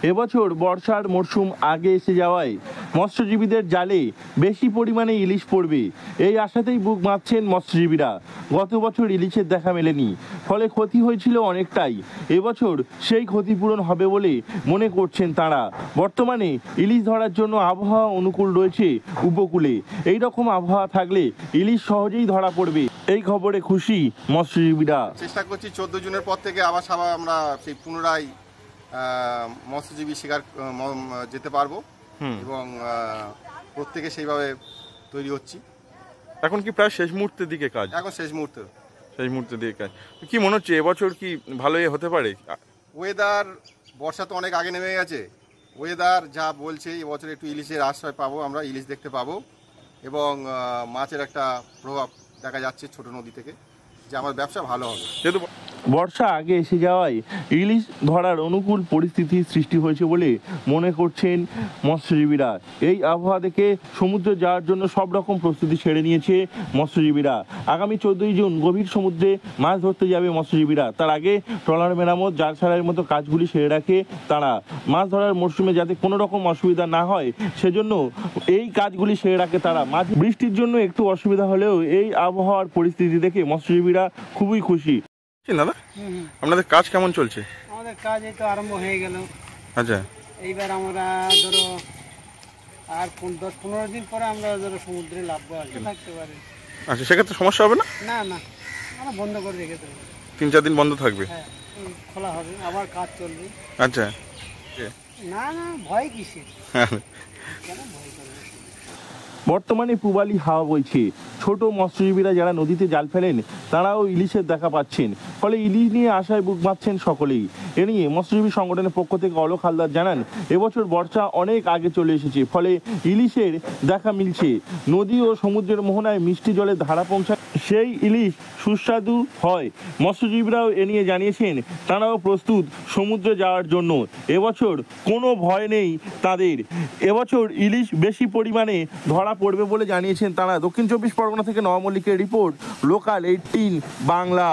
এবছর বর্ষার মরশুম আগে এসে যাওয়ায় মৎস্যজীবীদের জালে বেশি পরিমাণে ইলিশ পড়বে এই আশাতেই বুক বাঁধছেন মৎস্যজীবীরা। গত বছর ইলিশের দেখা মেলেনি, ফলে ক্ষতি হয়েছিল অনেকটাই। এবছর সেই ক্ষতিপূরণ হবে বলে মনে করছেন তাঁরা। বর্তমানে ইলিশ ধরার জন্য আবহাওয়া অনুকূল রয়েছে উপকূলে। এই রকম আবহাওয়া থাকলে ইলিশ সহজেই ধরা পড়বে, এই খবরে খুশি মৎস্যজীবীরা। চেষ্টা করছি 14 জুনের পর থেকে আবার আমরা সেই পুনরায় মৎস্যজীবী শিকার যেতে পারবো এবং প্রত্যেকে সেইভাবে তৈরি হচ্ছি। এখন কি প্রায় শেষ মুহূর্তের দিকে কাজ? এখন শেষ মুহূর্তের দিকে কাজ। কি মনে হচ্ছে এবছর কি ভালোই হতে পারে? ওয়েদার, বর্ষা তো অনেক আগে নেমে গেছে, ওয়েদার যা বলছে এবছর একটু ইলিশের আশ্রয় পাবো, আমরা ইলিশ দেখতে পাবো এবং মাছের একটা প্রভাব দেখা যাচ্ছে ছোট নদী থেকে, যে আমার ব্যবসা ভালো হবে। যেহেতু বর্ষা আগে এসে যাওয়ায় ইলিশ ধরার অনুকূল পরিস্থিতি সৃষ্টি হয়েছে বলে মনে করছেন মৎস্যজীবীরা। এই আবহাওয়া দেখে সমুদ্রে যাওয়ার জন্য সব রকম প্রস্তুতি সেরে নিয়েছে মৎস্যজীবীরা। আগামী 14 জুন গভীর সমুদ্রে মাছ ধরতে যাবে মৎস্যজীবীরা। তার আগে ট্রলার মেরামত, জাল ছাড়ার মতো কাজগুলি সেরে রাখে তারা। মাছ ধরার মরশুমে যাতে কোনো রকম অসুবিধা না হয় সেজন্য এই কাজগুলি সেরে রাখে তারা। মাছ বৃষ্টির জন্য একটু অসুবিধা হলেও এই আবহাওয়ার পরিস্থিতি দেখে মৎস্যজীবীরা খুবই খুশি। দাদা, আপনাদের কাজ কেমন চলছে? আমাদের কাজ এই তো আরম্ভ হয়ে গেল। আচ্ছা, এইবার আমরা ধরো আর 10-15 দিন পরে আমরা ধরো সমুদ্রে লাভবো আর থাকতে পারি। আচ্ছা, সেক্ষেত্রে সমস্যা হবে না? না না, আমরা বন্ধ করে রেখে দেবো। 3-4 দিন বন্ধ থাকবে? হ্যাঁ, খোলা হবে, আবার কাজ চলবে। আচ্ছা, না না, ভয় কিসের? কেন ভয় করবে? বর্তমানে পূবালি হাওয়া বইছে। ছোট মৎস্যজীবীরা যারা নদীতে জাল ফেলেন তারাও ইলিশের দেখা পাচ্ছেন, ফলে ইলিশ নিয়ে আশায় বুক বাঁধছেন সকলেই। এ নিয়ে মৎস্যজীবী সংগঠনের পক্ষ থেকে অলোক হালদার জানান, এবছর বর্ষা অনেক আগে চলে এসেছে, ফলে ইলিশের দেখা মিলছে। নদী ও সমুদ্রের মোহনায় মিষ্টি জলে ধারা পৌঁছায়, সেই ইলিশ সুস্বাদু হয়। মৎস্যজীবীরাও এ নিয়ে জানিয়েছেন তারাও প্রস্তুত সমুদ্রে যাওয়ার জন্য। এবছর কোনো ভয় নেই তাদের। এবছর ইলিশ বেশি পরিমাণে ধরা পড়বে বলে জানিয়েছেন তারা। দক্ষিণ 24 পরগনা থেকে নওয়াব মল্লিকের রিপোর্ট, লোকাল 18 বাংলা।